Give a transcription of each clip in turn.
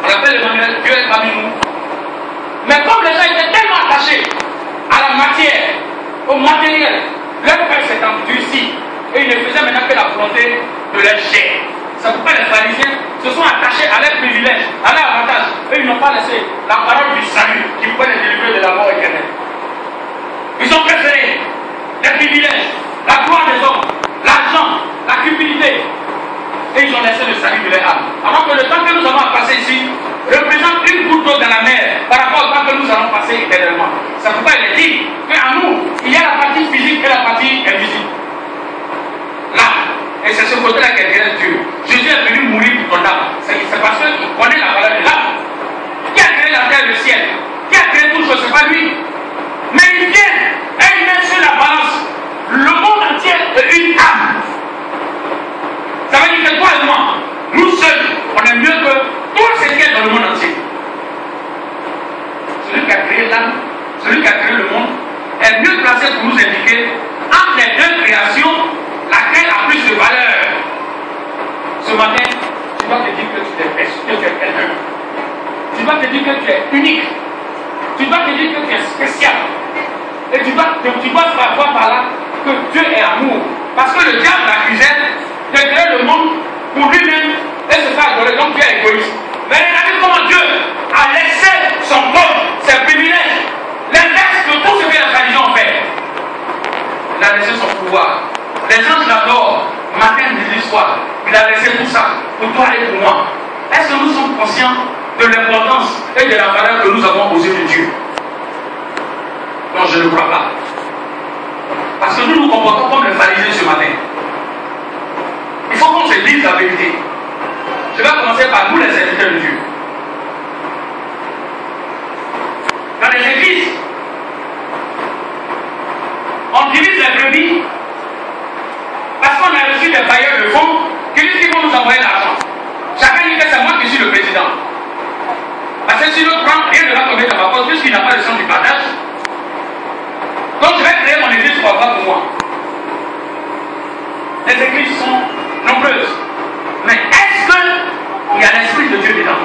On appelle Emmanuel, Dieu est parmi nous. Mais comme les gens étaient tellement attachés à la matière, au matériel, leur cœur s'est endurci. Et ils ne faisaient maintenant que la volonté de leur chair. C'est pourquoi les pharisiens se sont attachés à leurs privilèges, à leur avantage. Et ils n'ont pas laissé la parole du salut qui pouvait les délivrer de la mort éternelle. Ils ont préféré les privilèges, la gloire des hommes, l'argent, la cupidité. Et ils ont laissé le salut de leur âme. Alors que le temps que nous avons à passer ici représente une goutte d'eau dans la mer par rapport au temps que nous allons passer éternellement. C'est pourquoi il est dit qu'en nous, il y a la partie physique et la partie invisible. Là, et c'est ce côté-là qu'est Dieu. Jésus est venu mourir pour ton âme. C'est parce qu'il connaît la valeur de l'âme. Qui a créé la terre et le ciel? Qui a créé tout chose? Ce n'est pas lui. Mais il vient et il met sur la balance le monde entier est une âme. Ça veut dire que toi et moi, nous seuls, on est mieux que tout ce qui est dans le monde entier. Celui qui a créé l'âme, celui qui a créé le monde, est mieux placé pour nous indiquer entre les deux créations laquelle a plus de valeur. Ce matin, tu dois te dire que tu es quelqu'un. Tu dois te dire que tu es unique. Tu dois te dire que tu es spécial. Et tu dois savoir par là que Dieu est amour. Parce que le diable l'accusait de créer le monde pour lui-même et se faire adorer. Donc Dieu est égoïste. Mais regardez comment Dieu a laissé son peuple, ses privilèges, l'inverse de tout ce que la religion fait. Il a laissé son pouvoir. Les gens l'adorent, matin, midi, soir. Il a laissé tout ça pour toi et pour moi. Est-ce que nous sommes conscients de l'importance et de la valeur que nous avons aux yeux de Dieu? Non, je ne crois pas. Parce que nous nous comportons comme les pharisiens ce matin. Il faut qu'on se dise la vérité. Je vais commencer par nous, les serviteurs de Dieu. Dans les églises, on divise les brebis parce qu'on a reçu des bailleurs de fonds qui disent qu'ils vont nous envoyer l'argent. Chacun dit que c'est moi qui suis le président. Parce que si l'autre prend, rien ne va tomber dans ma poche puisqu'il n'a pas le sens du partage. Donc je vais créer mon église pour avoir pour moi. Les églises sont nombreuses. Mais est-ce qu'il y a l'Esprit de Dieu dedans?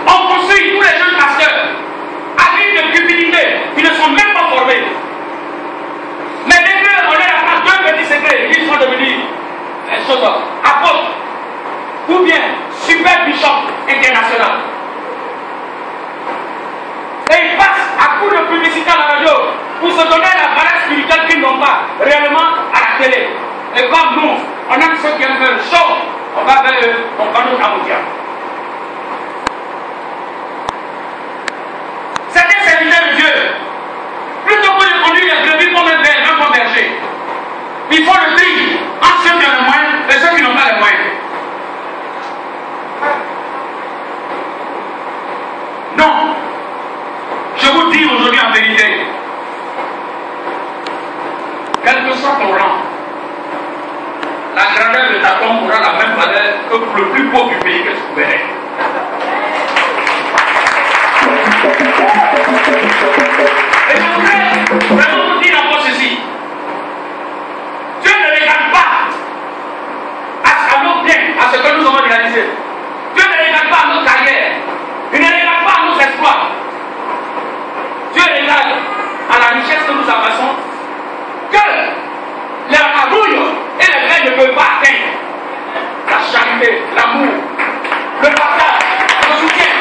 On construit tous les jeunes pasteurs avec de cupidité. Ils ne sont même pas formés. Mais dès qu'on leur apprend deux petits secrets, ils sont devenus apôtres ou bien super bishop international. Et ils passent à coup de publicité à la radio pour se donner la valeur spirituelle qu'ils n'ont pas réellement à la télé. Et comme nous, on aime ceux qui aiment faire le show, on va vers eux, on va nous amoutir. Certains serviteurs de Dieu, plutôt que de conduire les brebis comme un berger, il faut le tri entre ceux qui ont le moyen et ceux qui n'ont pas les moyens. Non. Je vous dis aujourd'hui en vérité, quel que soit ton rang, la grandeur de ta tombe aura la même valeur que pour le plus beau du pays que tu verrais. Et je voudrais vraiment vous dire encore ceci. Dieu ne regarde pas à nos biens, à ce que nous avons réalisé. Dieu ne regarde pas à nos carrières. Il ne regarde pas à nos exploits. Dieu regarde à la richesse que nous amassons, que la rouille et les grains ne peuvent pas atteindre. La charité, l'amour, le partage, le soutien.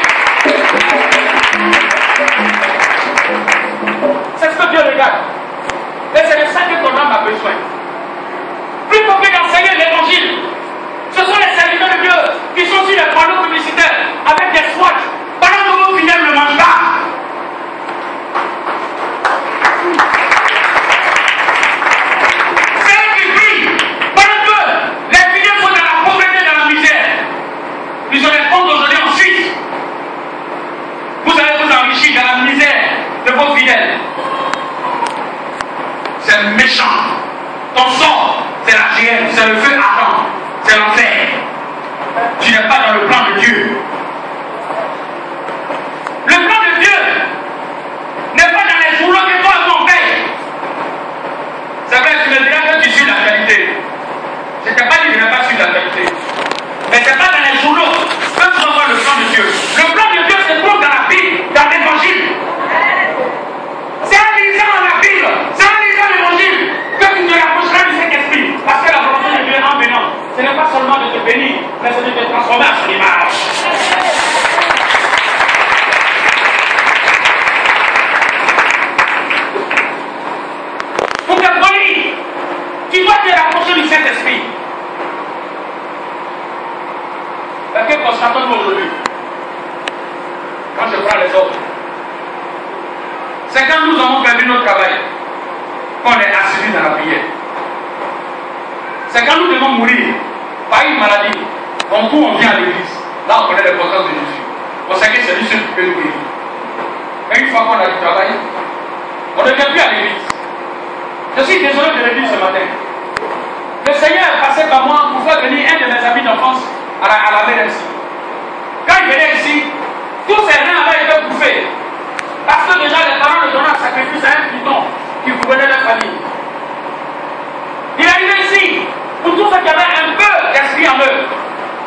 C'est ce que Dieu regarde. Et c'est de ça que ton âme a besoin. Plutôt que d'enseigner l'évangile, ce sont les serviteurs de Dieu qui sont sur les panneaux publicitaires avec des swatchs pendant que vos fidèles ne mangent pas. Ils ont des comptes aujourd'hui en Suisse. Vous allez vous enrichir dans la misère de vos fidèles. C'est méchant. Ton sort, c'est la GM, c'est le feu ardent, c'est l'enfer. Tu n'es pas dans le plan de Dieu. Le plan de Dieu n'est pas dans les journaux que toi on paye. C'est vrai, tu me diras que tu suis la qualité. Je ne t'ai pas dit que je n'ai pas su la qualité. Mais ce n'est pas dans les journaux que tu envoies transformé à son image. Pour te polir, tu dois te rapprocher du Saint-Esprit. Que constatons-nous aujourd'hui? Quand je prends les autres, c'est quand nous avons perdu notre travail qu'on est assis dans la prière. C'est quand nous devons mourir par une maladie, on court, on vient à l'église. Là, on connaît l'importance de Jésus. On sait que c'est lui seul qui peut nous guérir. Et une fois qu'on a du travail, on ne vient plus à l'église. Je suis désolé de le dire ce matin. Le Seigneur est passé par moi pour faire venir un de mes amis d'enfance à la MRMC. Quand il venait ici, tous ces reins avaient été bouffés. Parce que déjà les parents le donnaient en sacrifice à un python qui gouvernait leur famille. Il est arrivé ici, pour tous ceux qui avaient un peu d'esprit en eux,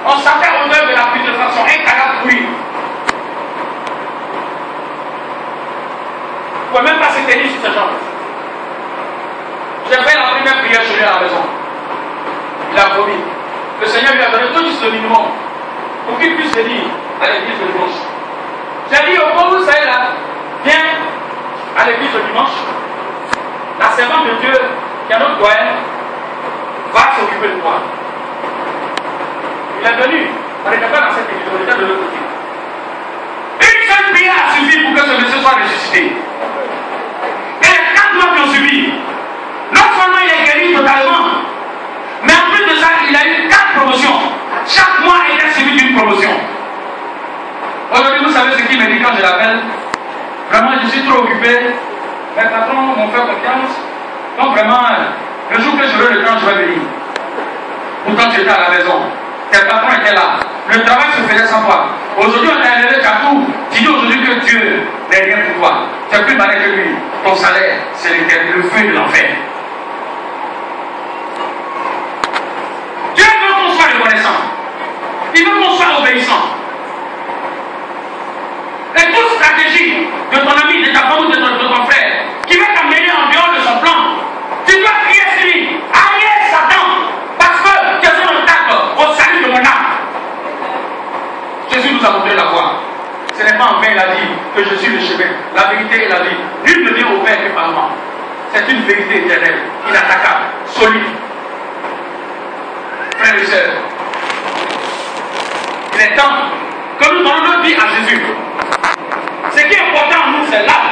on sentait au l'heure de la putréfaction, un cadavre pourri. Il ne pouvait même pas se tenir sur ses jambes. J'ai fait la première prière chez lui à la maison. Il a promis. Le Seigneur lui a donné tout juste le minimum pour qu'il puisse venir à l'église le dimanche. J'ai dit au pauvre vous savez là, viens à l'église le dimanche. La servante de Dieu, qui est notre doyen, va s'occuper de toi. Il est venu. On n'était pas dans cette église, on était de l'autre côté. Une seule prière a suffi pour que ce monsieur soit ressuscité. Et les 4 mois qui ont suivi, non seulement il est guéri totalement, mais en plus de ça, il a eu 4 promotions. Chaque mois était suivi d'une promotion. Aujourd'hui, vous savez ce qu'il me dit quand je l'appelle? Vraiment, je suis trop occupé. Mes patrons m'ont fait confiance. Donc vraiment, le jour que j'aurai le temps, je vais venir. Pourtant, tu étais à la maison. Tes patrons étaient là. Le travail se faisait sans toi. Aujourd'hui, on t'a élevé partout. Tu dis aujourd'hui que Dieu n'est rien pour toi. Tu es plus malin que lui. Ton salaire, c'est le feu de l'enfer. Dieu veut qu'on soit reconnaissant. Il veut qu'on soit obéissant. Et toute stratégie de ton ami, de ta femme ou de ton frère qui veut t'amener en dehors de son plan, tu dois prier sur lui. Arrière Satan, parce que tu es un obstacle au salut de mon âme. Jésus nous a montré la voie. Ce n'est pas en vain, il a dit que je suis le chemin, la vérité et la vie. Nul ne vient au Père que par moi. C'est une vérité éternelle, inattaquable, solide. Frères et sœurs, il est temps que nous donnons notre vie à Jésus. Ce qui est important en nous, c'est l'âme.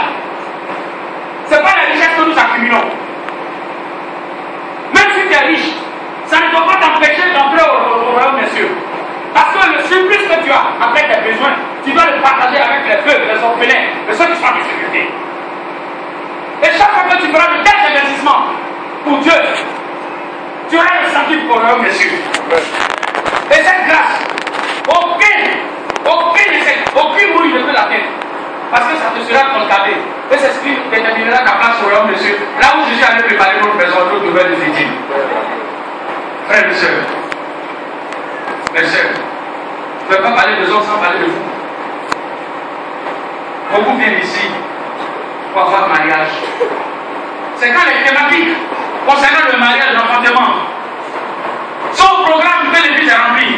Ce n'est pas la richesse que nous accumulons. Même si tu es riche, ça ne doit pas t'empêcher d'entrer au royaume des cieux. Parce que le surplus que tu as après tes besoins, tu dois le partager avec les veuves, les orphelins, et ceux qui sont en difficulté. Et chaque fois que tu feras de tels investissements pour Dieu, tu auras le senti pour le royaume des cieux. Et cette grâce, aucune mouille ne peut l'atteindre. Parce que ça te sera concadé. Et c'est ce qui déterminera ta place au royaume des cieux. Là où je suis allé préparer notre maison, notre nouvelle des études. Frères et sœurs, mes sœurs, je ne vais pas parler de autres sans parler de vous. Beaucoup viennent ici pour avoir mariage. C'est quand les thématiques concernant le mariage et l'enfantement sont au programme que l'église est remplie.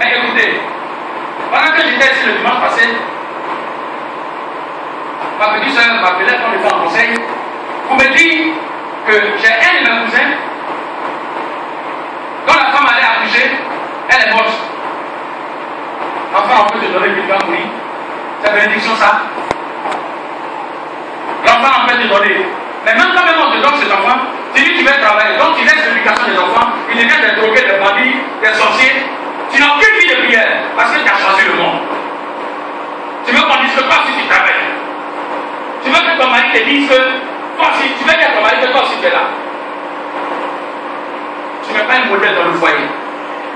Mais écoutez, pendant que j'étais ici le dimanche passé, ma petite soeur m'appelait quand j'étais en conseil pour me dire que j'ai un de mes cousins dont la femme allait accoucher, elle est morte. Enfin, on peut te donner une femme, oui. C'est bénédiction ça. L'enfant on peut te donner. Mais même quand même on te donne cet enfant, tu dis que tu vas travailler. Donc tu laisses l'éducation des enfants, ils deviennent des drogués, des bandits, des sorciers. Tu n'as aucune vie de prière parce que tu as choisi le monde. Tu veux qu'on dise que toi aussi tu travailles. Tu veux que ton mari te dise que toi aussi, tu veux dire à ton mari que toi aussi tu es là. Tu n'es pas un modèle dans le foyer.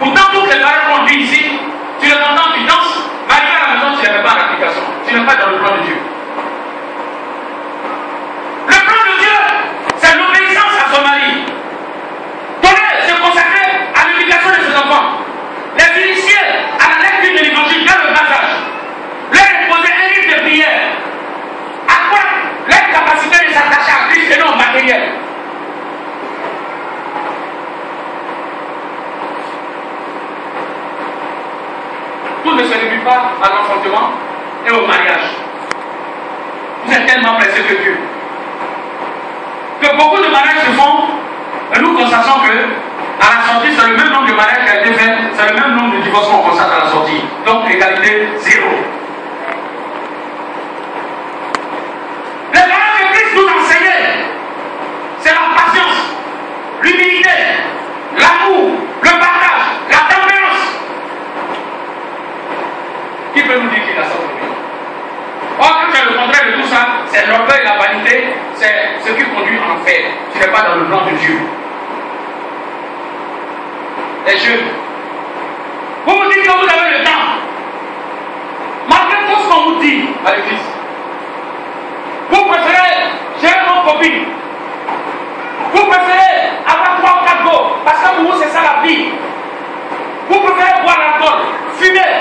Pourtant, toutes les paroles qu'on dit ici, tu les entends, tu danses, mais arrivé à la maison, tu ne les mets pas en application. Tu n'es pas dans le plan de Dieu. Le plan de Dieu, c'est l'obéissance à son mari. Donner, se consacrer à l'éducation de ses enfants. Les initier à la lecture de l'évangile dans le bas âge. Leur imposer un livre de prière. Accroître leur capacité de s'attacher à Christ et non au matériel. se réduit pas à l'enfantement et au mariage. Vous êtes tellement pressés que Dieu. Que beaucoup de mariages se font, et nous constatons que à la sortie, c'est le même nombre de mariages qui a été fait, c'est le même nombre de divorces qu'on constate à la sortie. Donc, égalité, zéro. Les parents de Christ nous enseignaient, c'est la patience, l'humilité, l'amour, le partage, la tempérance. Qui peut nous dire qu'il a ça aujourd'hui? Or, quand tu as le contraire de tout ça, c'est l'orgueil, la vanité, c'est ce qui conduit en enfer. Tu n'es pas dans le plan de Dieu. Les jeunes, vous vous dites que vous avez le temps, malgré tout ce qu'on vous dit à l'église. Vous préférez gérer vos copines. Vous préférez avoir 3 ou 4 go, parce que pour vous c'est ça la vie. Vous préférez boire l'alcool, fumer.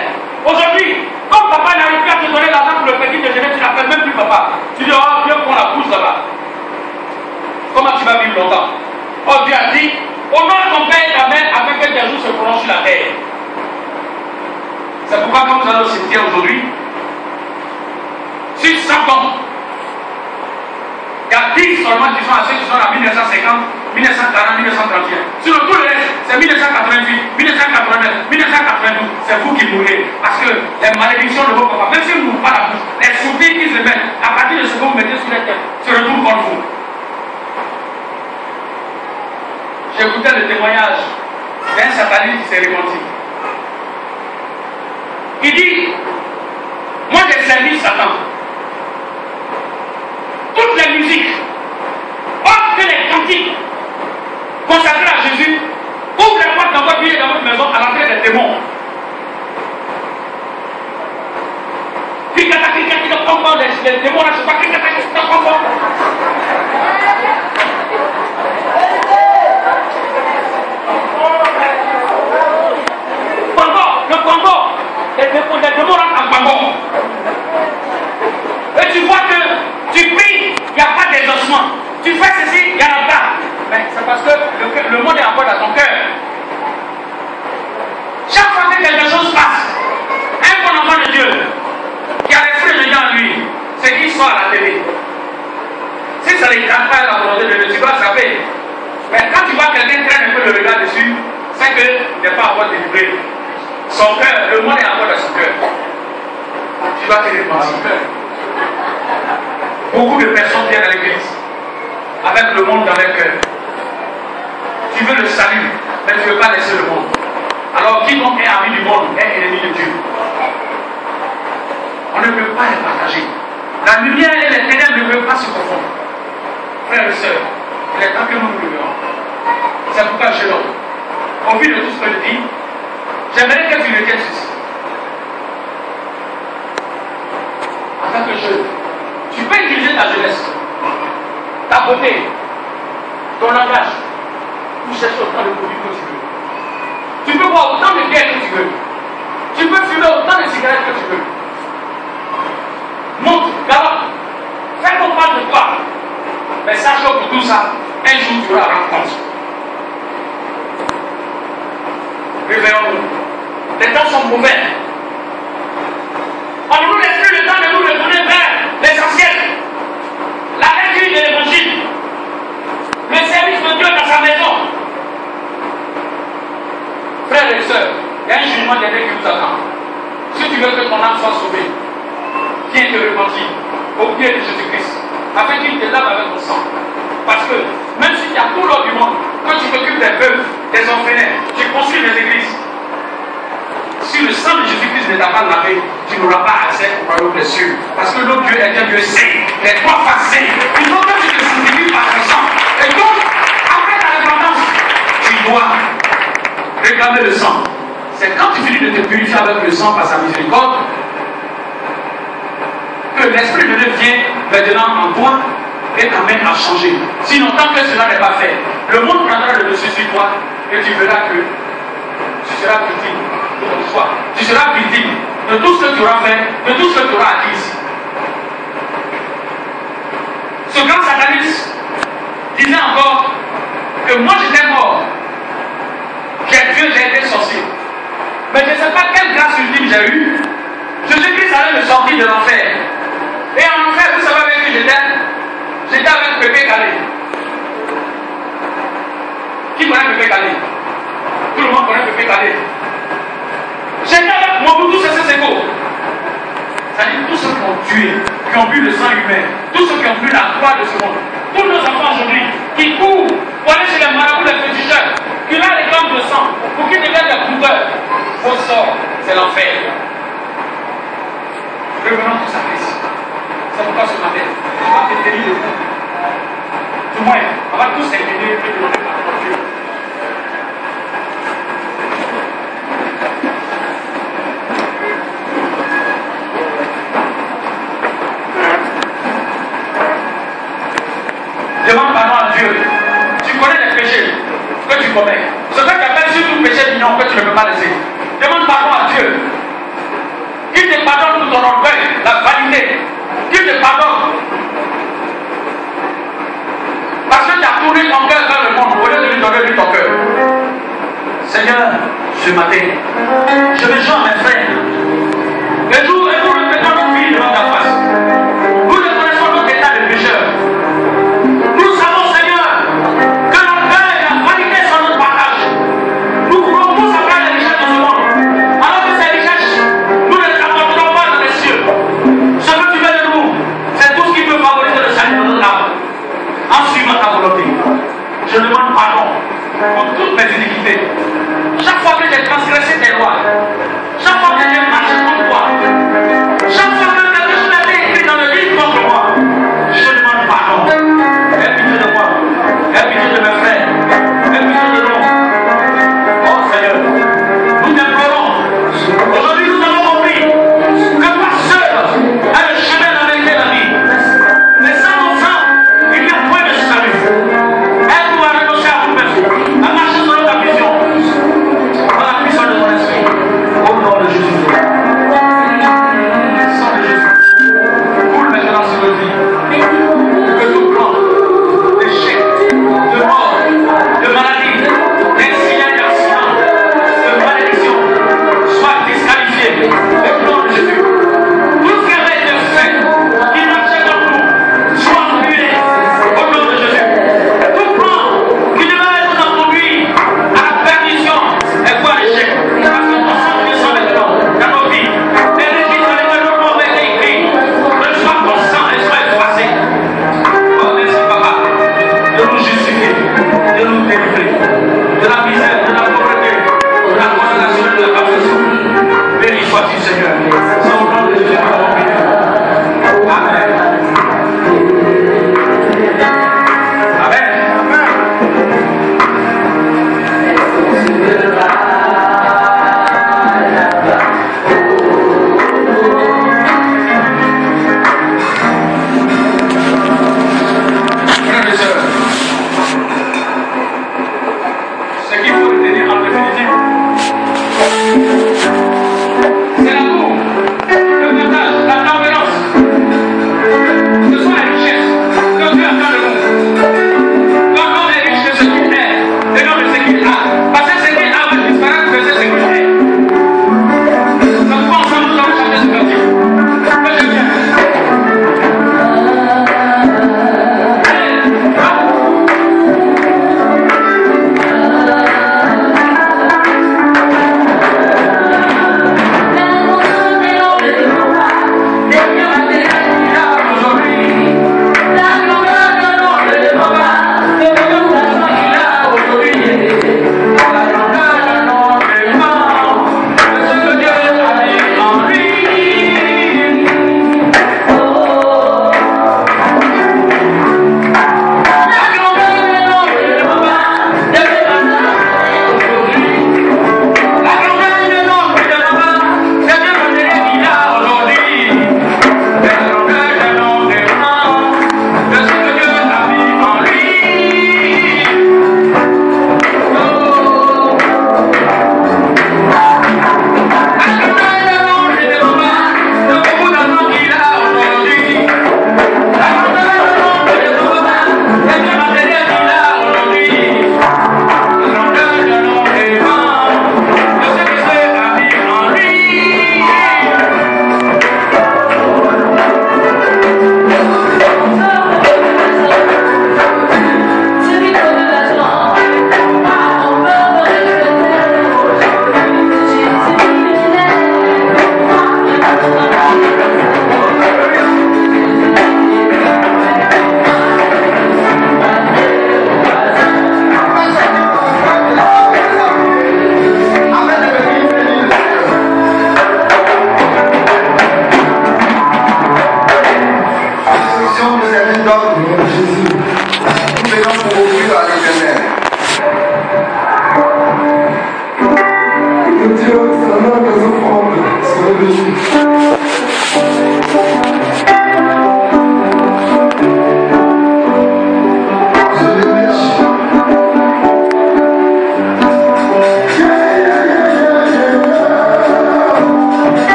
Aujourd'hui, comme papa n'arrive plus à te donner l'argent pour le petit déjeuner, tu n'appelles même plus papa. Tu dis, oh, viens prendre la pousse là-bas. Comment tu vas vivre longtemps? Oh, Dieu a dit, honore ton père et ta mère afin que tes jours se prolongent sur la terre. C'est pourquoi quand vous allez au cimetière aujourd'hui, sur 100 ans, il y a 10 seulement qui sont à ceux qui sont en 1950, 1940, 1931. Sur tout le reste, c'est 1988, 1989, 1992. C'est vous qui mourrez. Parce que les malédictions de vos papas, même si vous n'ouvrez pas la bouche, les souvenirs qui se mettent, à partir de ce que vous mettez sur la tête, se retournent contre vous. J'écoutais le témoignage d'un sataniste qui s'est repenti. Il dit, moi j'ai servi Satan. Toutes les musiques, autres que les cantiques consacrés à Jésus, ouvrent les portes dans votre vie et dans votre maison à l'entrée des démons. Les démons là, je sais pas, le Congo, les démons rentrent en Congo. Et tu vois que tu pries, il n'y a pas d'exaucement. Tu fais ceci, il n'y en a pas. Mais c'est parce que le monde est encore dans ton cœur. Chaque fois que quelque chose passe, un bon enfant de Dieu, qui a l'esprit de Dieu en lui, c'est qu'il soit à la télé. Si ça ne tente pas la volonté de Dieu, tu dois savoir. Mais quand tu vois quelqu'un traîner un peu le regard dessus, c'est qu'il n'est pas encore délivré. Son cœur, le monde est encore dans son cœur. Tu dois te repentir. Beaucoup de personnes viennent à l'église avec le monde dans leur cœur. Tu veux le salut, mais tu ne veux pas laisser le monde. Alors quiconque est ami du monde est ennemi de Dieu. On ne peut pas les partager. La lumière et les ténèbres ne peuvent pas se confondre. Frères et sœurs, il est temps que nous nous levions. C'est pourquoi je l'homme. Au vu de tout ce que je dis, j'aimerais que tu retiennes ceci. En tant que jeune, tu peux utiliser ta jeunesse, ta beauté, ton langage, pour chercher autant de produits que tu veux. Tu peux boire autant de bière que tu veux. Tu peux fumer autant de cigarettes que tu veux. Monte, galope, fais ton pas de toi. Mais sache que pour tout ça, un jour tu vas rendre compte. Réveillons-nous. Les temps sont mauvais. On ne nous laisse plus le temps de nous retourner vers l'essentiel. La lecture de l'évangile. Le service de Dieu dans sa maison. Frères et sœurs, il y a un jugement dernier qui vous attend. Si tu veux que ton âme soit sauvée, viens te repentir au pied de Jésus-Christ, afin qu'il te lave avec ton sang. Parce que même si tu as tout l'or du monde, quand tu t'occupes des veuves, des orphelins, tu construis des églises, si le sang de Jésus-Christ ne t'a pas lavé, tu n'auras pas accès au royaume des cieux. Parce que notre Dieu est un Dieu saint, les trois faces saints. Il faut que tu te sanctifies par son sang. Et donc, après ta repentance, tu dois réclamer le sang. C'est quand tu finis de te purifier avec le sang par sa miséricorde que l'Esprit de Dieu vient maintenant en toi et t'amène à changer. Sinon, tant que cela n'est pas fait, le monde prendra le dessus sur toi et tu verras que tu seras victime de ton choix. Tu seras victime de tout ce que tu auras fait, de tout ce que tu auras acquis ici. Ce grand sataniste disait encore que moi j'étais mort. J'ai Dieu, j'ai été sorcier. Mais je ne sais pas quelle grâce ultime j'ai eue allait me sortir de l'enfer. Et en enfer, vous savez avec qui j'étais? J'étais avec Pépé Calé. Qui connaît Pépé Calé? Tout le monde connaît Pépé Calé. J'étais avec Mobutu Sese Seko. C'est-à-dire tous ceux qui ont tué, qui ont bu le sang humain, tous ceux qui ont bu la croix de ce monde, tous nos enfants aujourd'hui qui courent pour aller chez les marabouts, les féticheurs, qui ont les glandes de sang, pour qu'ils deviennent des coupeurs. Vos sorts, c'est l'enfer. Revenons tous à Christ. C'est pourquoi ce matin, je vais te tenir le coup. Du moins, on va tous s'aider et demander pardon à Dieu. Demande pardon à Dieu. Tu connais les péchés que tu commets. Ce que tu appelles surtout péché mignon que tu ne peux pas laisser. Demande pardon à Dieu. Qu'il te pardonne pour ton orgueil, la vanité. Qu'il te pardonne. Parce que tu as tourné ton cœur vers le monde au lieu de lui donner ton cœur. Seigneur, ce matin, je me joins à mes frères. Le jour et nous remettons notre vie devant ta face. Nous reconnaissons notre état de pécheur. Nous savons, Seigneur, que l'orgueil et la vanité sont notre partage. Nous pouvons tous avoir les richesses de ce monde. Alors que ces richesses, nous ne les apporterons pas dans les cieux. Ce que tu veux de nous, c'est tout ce qui peut favoriser le salut de notre âme. En suivant ta volonté, je demande pardon pour toutes mes iniquités. Chaque fois que j'ai transgressé tes lois, chaque fois que j'ai marché contre toi,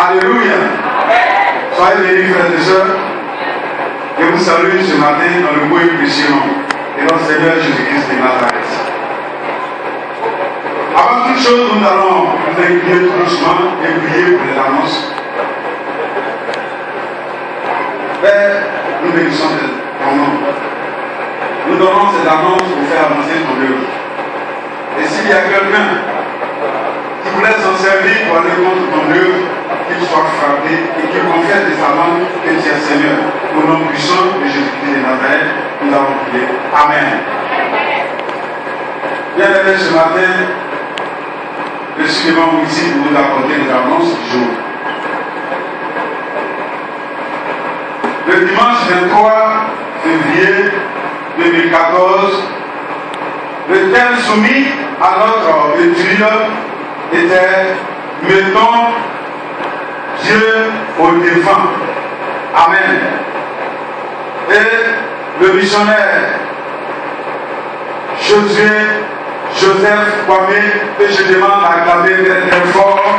Alléluia. Soyez bénis, frères et sœurs. Je vous salue ce matin dans le beau et précieux nom de notre Seigneur Jésus-Christ de Nazareth. Avant toute chose, nous allons nous incliner tout doucement et prier pour les annonces. Père, nous bénissons ton nom. Nous donnons ces annonces pour faire avancer ton œuvre. Et s'il y a quelqu'un qui voulait s'en servir pour aller contre ton œuvre, qu'il soit frappé et qu'il confesse de sa langue que tu es Seigneur. Au nom puissant de Jésus-Christ de Nazareth, nous avons prié. Amen. Bien-aimés, ce matin, je suis devant vous ici pour vous apporter les annonces du jour. Le dimanche 23 février 2014, le thème soumis à notre étude était « Mettons Dieu au devant ». Amen. Et le missionnaire Joseph Kwame, que je demande à acclamer très fort,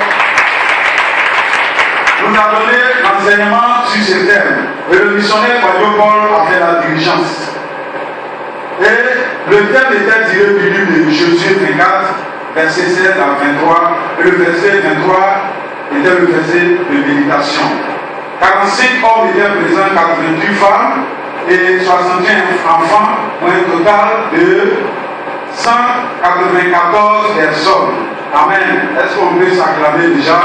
nous a donné l'enseignement sur ce thème. Et le missionnaire Kwame Paul a fait la diligence. Et le thème était tiré du livre de Josué 24, verset 7 à 23. Et le verset 23 était le verset de méditation. 45 hommes étaient présents, 88 femmes et 61 enfants, pour un total de 194 personnes. Amen. Est-ce qu'on peut s'acclamer déjà?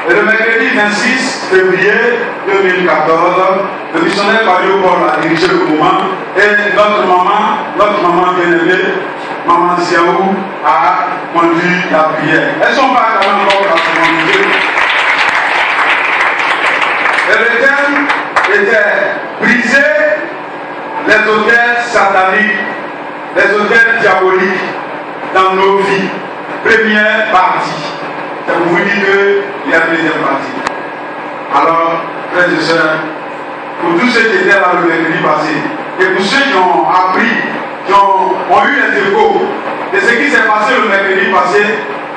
Et le mercredi 26 février 2014, le missionnaire Kwame Paul a dirigé le mouvement et notre maman bien-aimée, Maman Siaou, a conduit la prière. Est-ce qu'on va quand même encore la communauté? Et le thème était briser les hôtels sataniques, les hôtels diaboliques dans nos vies. Première partie. Et vous vous dites qu'il y a une deuxième partie. Alors, frères et sœurs, pour tous ceux qui étaient là le mercredi passé, et pour ceux qui ont appris, qui ont eu les échos de ce qui s'est passé le mercredi passé,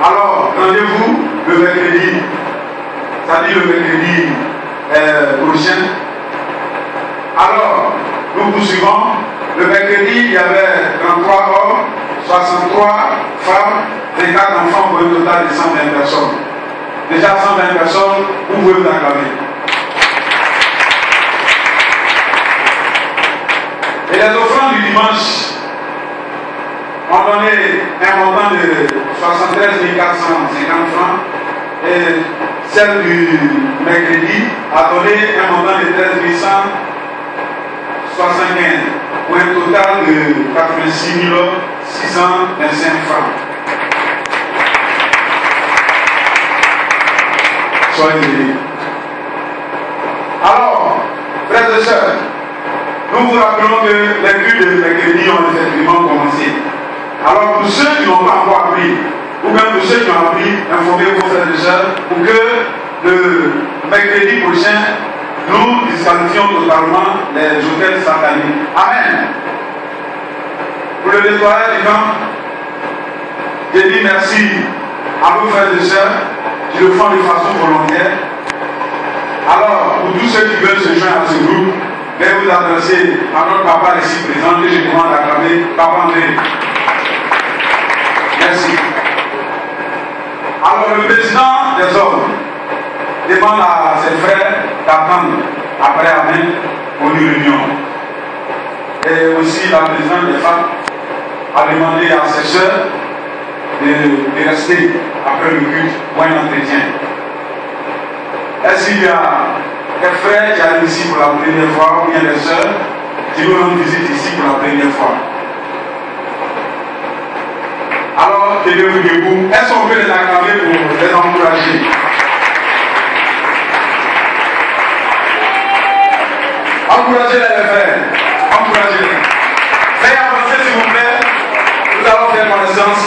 alors rendez-vous le mercredi, c'est-à-dire le mercredi prochain. Alors, nous poursuivons. Le mercredi, il y avait 33 hommes, 63 femmes, 24 enfants pour un total de 120 personnes. Déjà 120 personnes, vous pouvez vous acclamer. Et les offrandes du dimanche ont donné un montant de 73 450 francs. Et celle du mercredi a donné un montant de 13 175 pour un total de 86 625 francs. Soyez bénis. Alors, frères et sœurs, nous vous rappelons que les cultes de mercredi ont effectivement commencé. Alors, pour ceux qui n'ont pas encore appris, ou même pour ceux qui ont appris, informez vos frères et sœurs pour que le mercredi prochain, nous disqualifions totalement les hôtels sataniques. Amen. Pour le nettoyage du camp, je dis merci à vos frères et sœurs qui le font de façon volontaire. Alors, pour tous ceux qui veulent se joindre à ce groupe, veuillez vous adresser à notre papa ici présent, que je demande d'acclamer, Papa André. Merci. Alors, le président des hommes demande à ses frères d'attendre après Amen pour une réunion. Et aussi, la présidente des femmes a demandé à ses sœurs de rester après le culte pour un entretien. Est-ce qu'il y a des frères qui arrivent ici pour la première fois ou bien des sœurs qui nous rendent visite ici pour la première fois? Alors, tenez-vous debout. Est-ce qu'on peut les acclamer pour les encourager? Encouragez-les, les frères. Encouragez-les. Veuillez avancer, s'il vous plaît. Nous allons faire connaissance.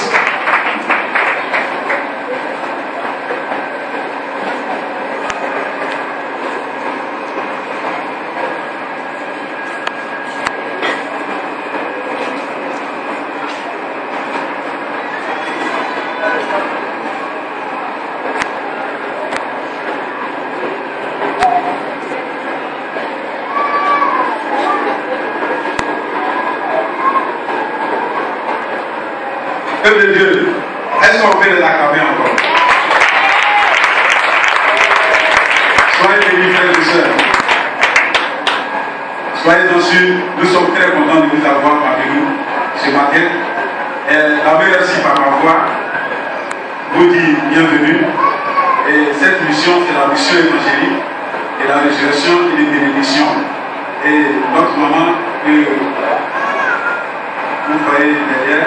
Est-ce qu'on peut les acclamer encore? Soyez bénis, frères et sœurs. Soyez donc sûrs, nous sommes très contents de vous avoir parmi nous ce matin. La meilleure aussi par ma voix vous dit bienvenue. Et cette mission, c'est la mission évangélique et la résurrection et les bénédictions. Et notre maman, que vous voyez derrière,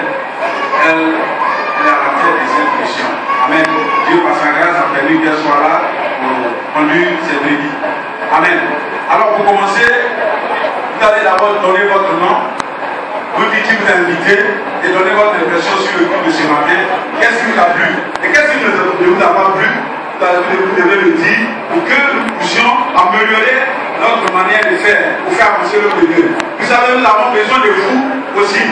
elle est à la tête de cette mission. Amen. Dieu, par sa grâce, a permis qu'elle soit là pour conduire cette bénédiction. Amen. Alors, pour commencer, vous allez d'abord donner votre nom. Vous dites qui vous a invité et donnez votre impression sur le culte de ce matin. Qu'est-ce qui vous a plu? Et qu'est-ce qui ne vous a pas plu? Vous devez le dire pour que nous puissions améliorer notre manière de faire, pour faire avancer l'œuvre de Dieu. Vous savez, nous avons besoin de vous aussi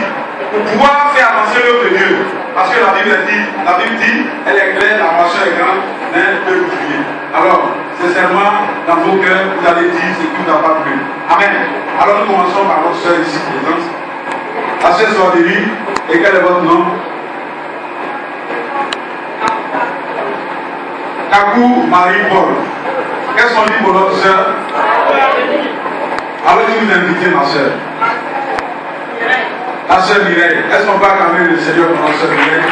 pour pouvoir faire avancer l'œuvre de Dieu. Parce que la Bible dit, elle est claire, la passion est grande, mais elle peut oublier. Alors, sincèrement, dans vos cœurs, vous allez dire ce qui vous a pas plu. Amen. Alors, nous commençons par notre soeur ici présente. La sœur Soadélie, et quel est votre nom? Kakou Marie-Paul. Qu'est-ce qu'on dit pour notre sœur? Alors je vous invite ma sœur. La sœur Mireille. Est-ce qu'on peut acclamer le Seigneur pour notre sœur Mireille?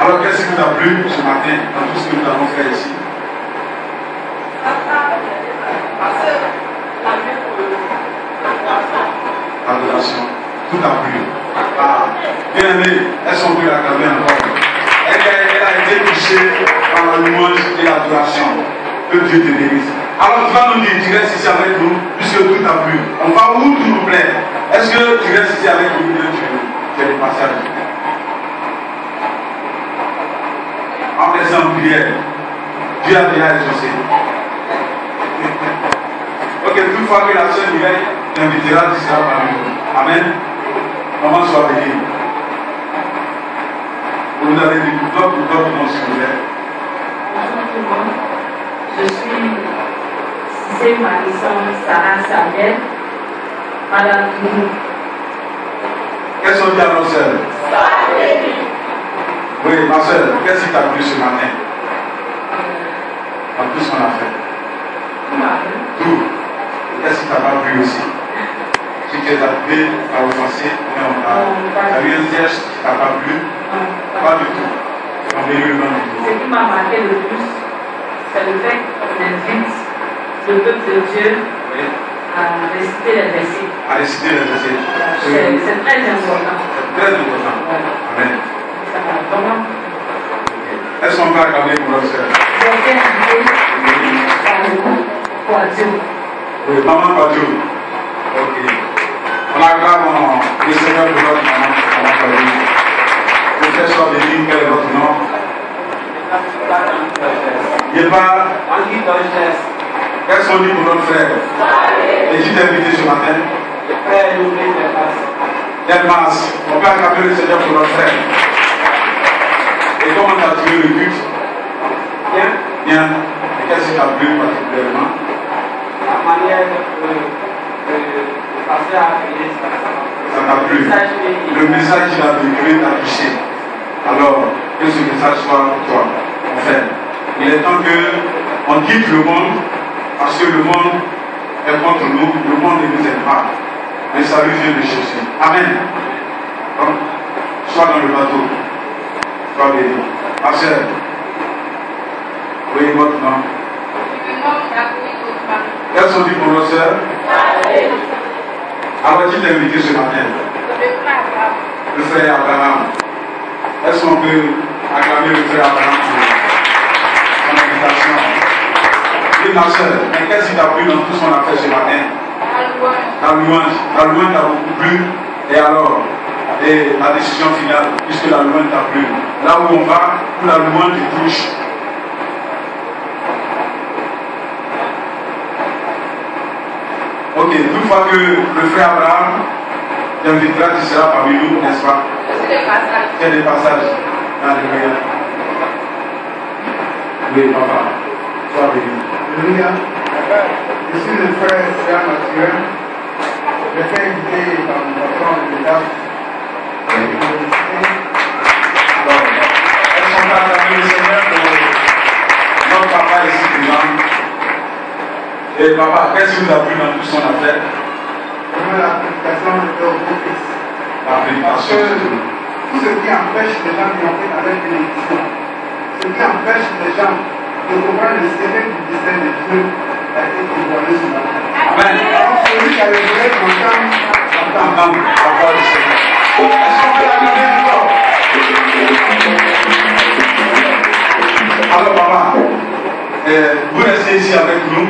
Alors qu'est-ce qui vous a plu ce matin dans tout ce que nous avons fait ici? Adoration. Tout a plu. Ah, bien aimé, est-ce qu'on peut l'acclamer encore? Elle a été touchée par la louange et l'adoration. Que Dieu te bénisse. Alors tu vas nous dire, tu restes ici avec nous, puisque tout a plu. On va où tout nous plaît. Est-ce que tu restes ici avec nous? Tu es le passage. En faisant une prière, Dieu a déjà exaucé. Ok, toutefois que la sœur Mireille t'invitera, tu seras parmi nous. Amen. Maman soit bénie. Vous avez dit d'autres noms s'il vous plaît. Bonjour tout le monde. Je suis Cissé Marisson Sarah Samuel, Madame Tourou. Qu'est-ce qu'on dit à nos sœurs? Oui, ma sœur, qu'est-ce qui t'a plu ce matin? Dans tout ce qu'on a fait. Tout. Qu'est-ce qui t'a pas plu aussi? Si tu es appelé à offenser, mais on a eu un geste qui t'a pas plu? Pas du tout. On veut le nom de Dieu. Ce qui m'a marqué le plus, c'est le fait qu'on invite le peuple de Dieu à réciter les versets. À réciter les versets. C'est très important. C'est très important. Amen. Ça va vraiment. Est-ce qu'on peut acclamer pour notre sœur? J'ai été invitée par le groupe Quadio. Oui, maman Quadio. Ok. On acclame le Seigneur de notre maman Quadio. Que frère soit béni, quel est votre nom? Yépa. Qu'est-ce qu'on dit pour notre frère? Et qui t'a invité ce matin? Delmas. On peut acclamer le Seigneur pour notre frère. Et comment t'as trouvé le but? Bien. Bien. Et qu'est-ce qui t'a plu particulièrement? La manière de passer à prier, Ça t'a plu. Le message qu'il a véhiculé t'a touché. Alors, que ce message soit pour toi. Enfin, il est temps qu'on quitte le monde, parce que le monde est contre nous, le monde ne nous aime pas. Le salut vient de Jésus. Amen. Donc, sois dans le bateau. Sois béni. Ma sœur, oui, votre nom. Qu'est-ce qu'on dit pour nos sœurs? Alors, qui t'a invité ce matin? Le frère Abraham. Est-ce qu'on peut acclamer le frère Abraham pour son invitation? Oui, ma soeur, mais qu'est-ce qui t'a plu dans tout ce qu'on a fait ce matin? La louange. La louange t'a beaucoup plu. Et alors, et la décision finale, puisque la louange t'a plu. Là où on va, où la louange te touche. Ok, une fois que le frère Abraham t'invitera, tu seras parmi nous, n'est-ce pas? C'est des passages. Alléluia. Oui, papa. Sois béni. Alléluia. Je suis le frère Jean Mathieu. Je fais inviter par mon patron de l'État. Et papa, qu'est-ce qui vous a plu dans tout ce qu'on a fait? La prédication de l'Office. La prédication. Tout ce qui empêche les gens d'entrer dans la bénédiction, ce qui empêche les gens de comprendre le secret du destin de Dieu a été dévoilé ce matin. Amen. Alors, celui qui a le vrai entendre la voix du Seigneur. Est-ce qu'on peut l'accorder encore? Alors, papa, vous restez ici avec nous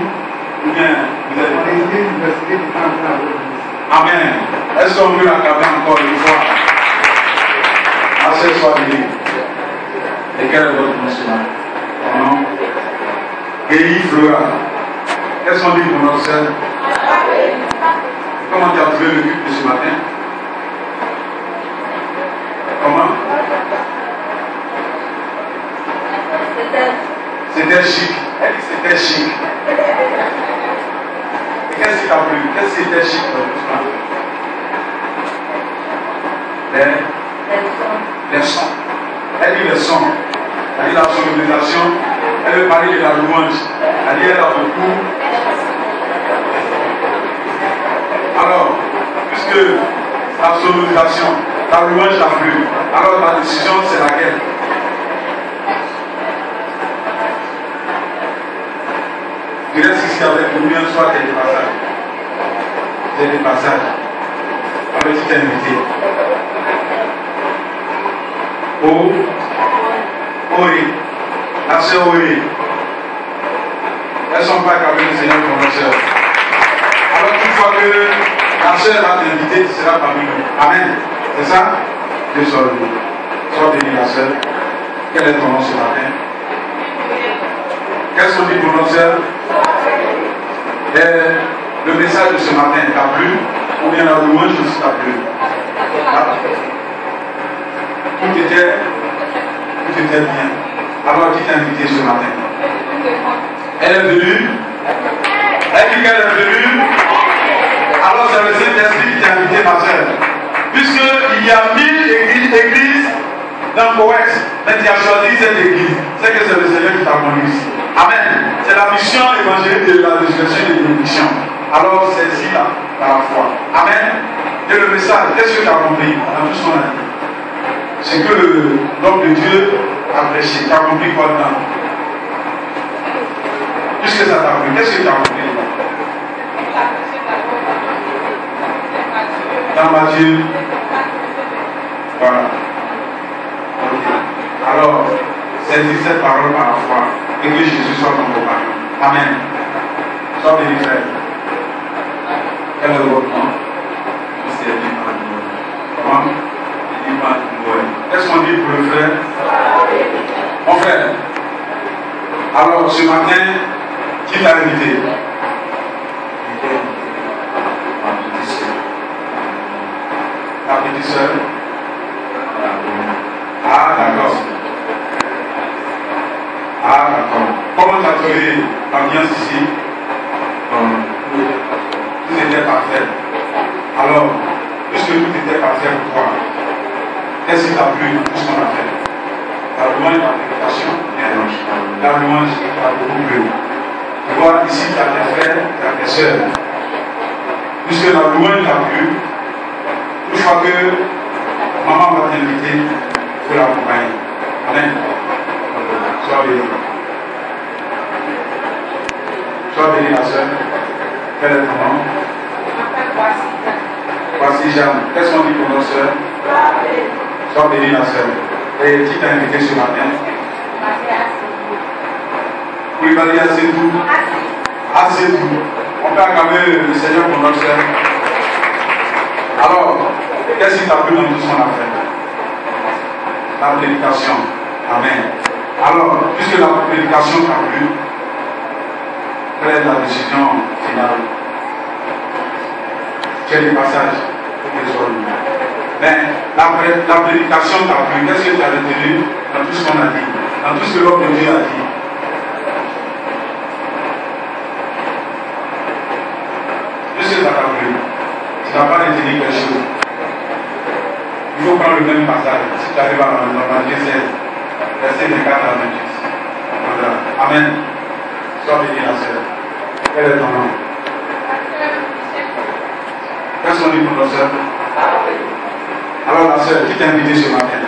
ou bien vous êtes. On a été l'université du temps. Amen. Est-ce qu'on peut l'accorder encore une fois? Assez soit béni. Et quel est votre nom ce matin? Ton nom? Élie Flora. Qu'est-ce qu'on dit pour notre sœur? Comment tu as trouvé le culte de ce matin? Comment? C'était chic. Elle dit c'était chic. Et qu'est-ce qui t'a plu? Qu'est-ce qui était chic dans tout ce matin? Les sons. Elle dit les sons. Elle dit la sonorisation. Elle veut parler de la louange. Elle dit elle a beaucoup. Alors, puisque la sonorisation, la louange n'a plus, alors la décision c'est laquelle? Tu restes ici avec nous, bien soit des passages. C'est des passages. Avec cette invité. Oui. La sœur oui. Elles ne sont pas capables de Seigneur pour nos sœurs. Alors une fois que la sœur va t'inviter, tu seras parmi nous. Amen. C'est ça? Dieu soit béni. Sois béni la sœur. Quel est ton nom ce matin? Qu'est-ce qu'on dit pour nos sœurs? Le message de ce matin t'a plu? Ou bien la louange aussi t'a plu? Tout était bien. Alors qui t'a invité ce matin? Elle est venue. Elle dit qu'elle est venue. Alors c'est le Saint-Esprit qui t'a invité, ma soeur. Puisqu'il y a 1000 églises dans Coex, mais tu as choisi cette église. C'est que c'est le Seigneur qui t'a conduit ici. Amen. C'est la mission évangélique de la résurrection et de l'émission. Alors c'est ici la foi. Amen. Et le message, qu'est-ce que tu as compris dans tout ce qu'on a dit? C'est que l'homme de Dieu a prêché. Tu as compris quoi dedans? Puisque ça t'a plu, qu'est-ce que tu as compris? Dans Matthieu. Voilà. Ok. Alors, saisis cette parole par la foi et que Jésus soit ton compagnon. Amen. Sois béni, frère. Quel est votre nom? C'est Emmanuel. Comment? Emmanuel. Qu'est-ce qu'on dit pour le frère? Mon frère. Alors, ce matin, qui t'a invité? Ta petite soeur? Ah, d'accord. Ah, d'accord. Comment tu as trouvé l'ambiance ici? Tout était parfait. Alors, puisque tout était parfait pour toi, qu'est-ce qui t'a plu dans tout ce qu'on a fait? La louange, la prédication, la louange t'a beaucoup plu. Tu vois, ici, tu as tes frères, tu as tes soeurs. Puisque la louange t'a plu, une fois que maman va t'inviter, il faut l'accompagner. Amen. Sois béni. Sois béni, ma soeur. Quel est ton nom? Voici Jeanne. Qu'est-ce qu'on dit pour nos soeurs? Sois béni, ma soeur. Et qui t'a invité ce matin? Vous lui parlez assez doux. Assez doux. On peut acclamer le Seigneur pour notre soeur. Alors, qu'est-ce qui t'a plu dans tout ce qu'on a fait? La prédication. Amen. Alors, puisque la prédication t'a plu, quelle est la décision finale? Quel est le passage pour que soit lu? Mais la prédication t'a plu, qu'est-ce que tu as retenu dans tout ce qu'on a dit, dans tout ce que l'homme de Dieu a dit? Puisque ça t'a plu, tu n'as pas retenu quelque chose. Il faut prendre le même passage. Si tu arrives à Matthieu 16, verset 24 à 28. Voilà. Amen. Sois béni, la sœur. Quel est ton nom? Quels sont les noms de soeur? Alors la soeur, qui t'a invité ce matin?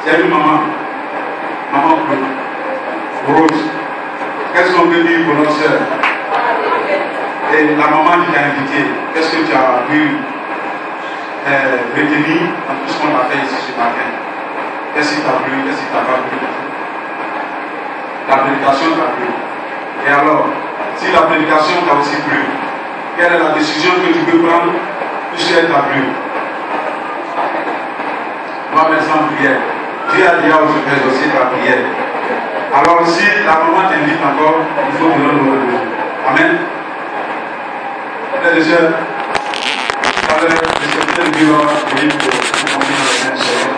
C'est une maman. Maman Rose. Qu'est-ce qu'on peut dire pour notre soeur? Et la maman qui t'a invité, qu'est-ce que tu as pu retenir dans tout ce qu'on a fait ici ce matin? Qu'est-ce qui t'a plu? Qu'est-ce qui t'a pas plu? La prédication t'a plu. Et alors, si la prédication t'a aussi plu, quelle est la décision que tu peux prendre puisqu'elle t'a plu? Moi, maintenant, prière. Dieu a dit aujourd'hui que aussi ta prière. Alors, si la maman t'invite encore, il faut te rendre au Amen. Frères et sœurs, tout à l'heure, le secrétaire du bureau a dit que vous continuez à le faire.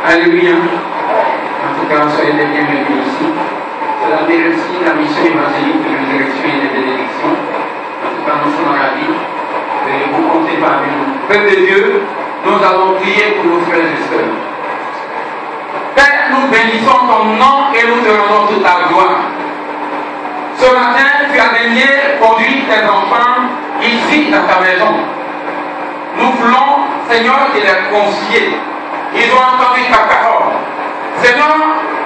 Alléluia. En tout cas, soyez les bienvenus ici. Cela dit aussi la mission évangélique de résurrection et de bénédiction. En tout cas, nous sommes ravis de vous compter parmi nous. Peuple de Dieu, nous allons prier pour nos frères et sœurs. Père, nous bénissons ton nom et nous te rendons toute la gloire. Ce matin, tu as daigné conduire tes enfants ici dans ta maison. Nous voulons, Seigneur, te les confier. Ils ont entendu ta parole. Seigneur,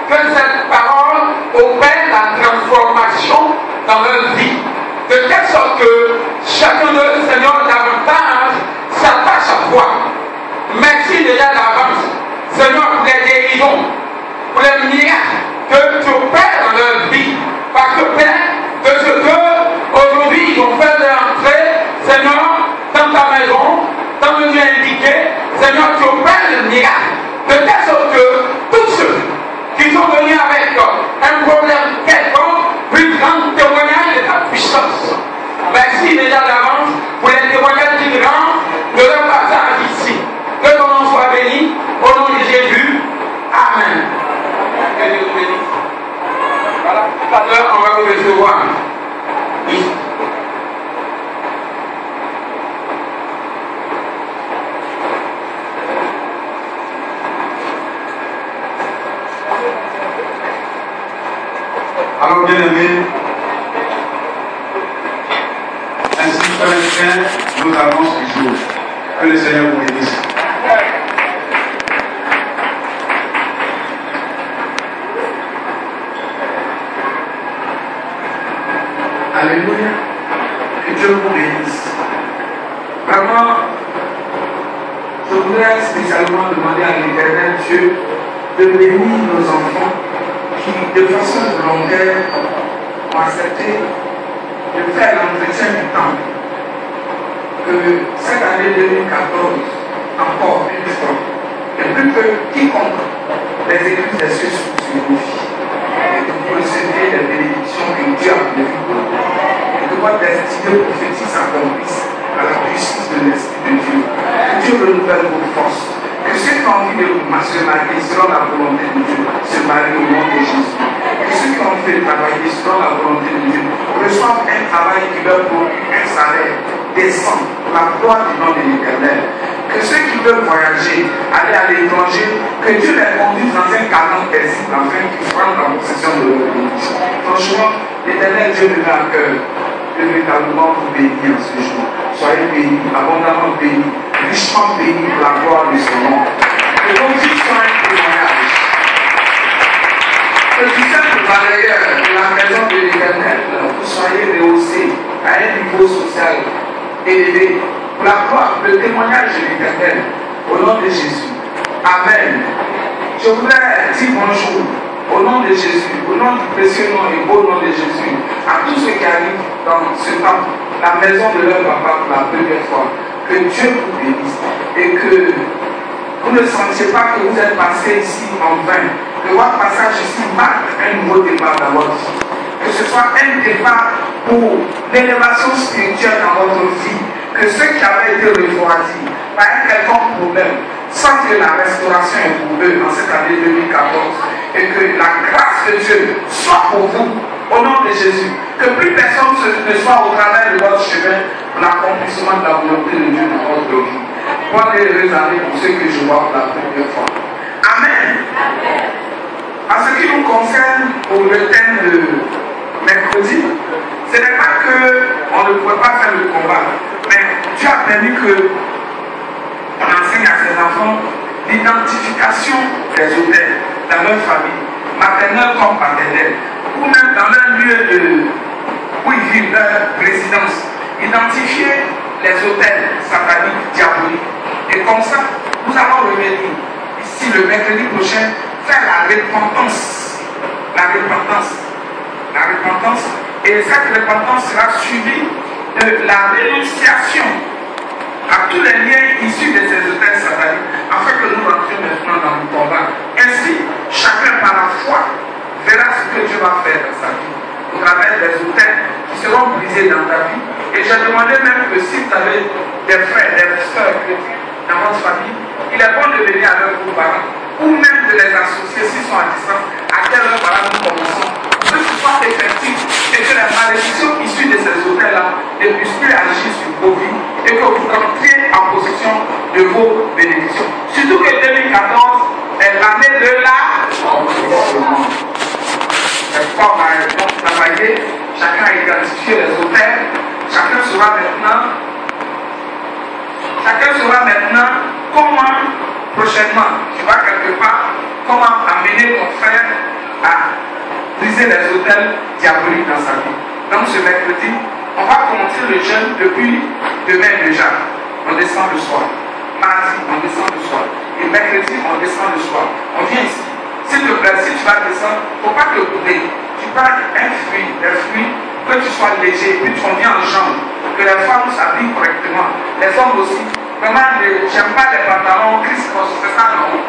que cette parole opère la transformation dans leur vie. De telle sorte que chacun d'eux, Seigneur, davantage s'attache à toi. Merci déjà d'avance, Seigneur, pour les guérisons, pour les miracles que tu opères dans leur vie. Parce que, Père, de ce que aujourd'hui ils ont fait leur entrée, Seigneur, dans ta maison, dans le lieu indiqué, Seigneur, tu opères le miracle. De telle sorte que tous ceux qui sont venus avec un problème quelconque puissent rendre témoignage de ta puissance. Merci déjà d'avance pour les témoignages qui rendent de leur passage ici. Que ton nom soit béni, au nom de Jésus. Amen. Que Dieu vous bénisse. Voilà, tout à l'heure, on va vous recevoir ici. Alors, bien aimés, ainsi que nous avance du jour. Que le Seigneur vous bénisse. Alléluia. Que Dieu vous bénisse. Vraiment, je voudrais spécialement demander à l'Éternel Dieu de bénir nos enfants qui, de façon volontaire, ont accepté de faire l'entretien du temps. Que cette année 2014, encore une fois, et plus que quiconque, les églises des cieux sur vos vies, et que vous recevez les bénédictions que Dieu a prévues pour vous, et que votre destinée prophétique s'accomplisse à la puissance de l'Esprit de Dieu. Que Dieu renouvelle vos forces. Que ceux qui ont envie de se marier selon la volonté de Dieu se marient au nom de Jésus. Que ceux qui ont envie de travailler selon la volonté de Dieu reçoivent un travail qui leur produit un salaire décent pour la gloire du nom de l'Éternel. Que ceux qui veulent voyager, aller à l'étranger, que Dieu les conduise dans un canon paisible afin qu'ils prennent la possession de leur bénédiction. Franchement, l'Éternel Dieu me met à cœur de véritablement vous bénir en ce jour. Soyez bénis, abondamment bénis, richement bénis pour la gloire de son nom. Que vos vies soient un témoignage. Que du simple balayeur de la maison de l'Éternel, vous soyez rehaussés à un niveau social élevé pour la gloire, le témoignage de l'Éternel, au nom de Jésus. Amen. Je voudrais dire bonjour au nom de Jésus, au nom du précieux nom et beau nom de Jésus, à tous ceux qui arrivent dans ce temple, la maison de leur papa pour la première fois. Que Dieu vous bénisse et que vous ne sentiez pas que vous êtes passé ici en vain, que votre passage ici marque un nouveau départ dans votre vie, que ce soit un départ pour l'élévation spirituelle dans votre vie, que ceux qui avaient été refroidis par un quelconque problème sentent que la restauration est pour eux en cette année 2014 et que la grâce de Dieu soit pour vous Au nom de Jésus. Que plus personne ne soit au travers de votre chemin pour l'accomplissement de la volonté de Dieu dans votre vie. Bonne et heureuse année pour ceux que je vois pour la première fois. Amen. En ce qui nous concerne pour le thème de mercredi, ce n'est pas qu'on ne pouvait pas faire le combat, mais Dieu a permis qu'on enseigne à ses enfants l'identification des autels dans leur famille, maternelle comme paternelle, ou même dans leur lieu où ils vivent, leur résidence. Identifier les autels sataniques, diaboliques. Et comme ça, nous allons revenir ici le mercredi prochain, faire la repentance. La repentance. La repentance. Et cette repentance sera suivie de la rénonciation à tous les liens issus de ces autels sataniques, afin que nous rentrions maintenant dans le combat. Ainsi, chacun par la foi verra ce que Dieu va faire dans sa vie, au travers des autels qui seront brisés dans ta vie. Et j'ai demandé même que si tu avais des frères, des sœurs chrétiens dans votre famille, il est bon de venir avec vos parents, ou même de les associer s'ils sont à distance, à quelle heure voilà nous commençons, pour que ce soit effectif et que les malédictions issues de ces hôtels-là ne puissent plus agir sur vos vies et que vous entriez en possession de vos bénédictions. Surtout que 2014 est l'année de la accomplissement. C'est pourquoi on a donc travaillé, chacun a identifié les hôtels, chacun saura maintenant comment prochainement, tu vas quelque part, comment amener ton frère à briser les hôtels diaboliques dans sa vie. Donc ce mercredi, on va commencer le jeûne depuis demain déjà. On descend le soir. Mardi, on descend le soir. Et mercredi, on descend le soir. On vient ici. S'il te plaît, si tu vas descendre, il ne faut pas te brûler. Tu prends un fruit, des fruits, que tu sois léger, puis tu viens en jambes. Que les femmes s'habillent correctement. Les hommes aussi. Vraiment, j'aime pas les pantalons Christos, c'est ça non?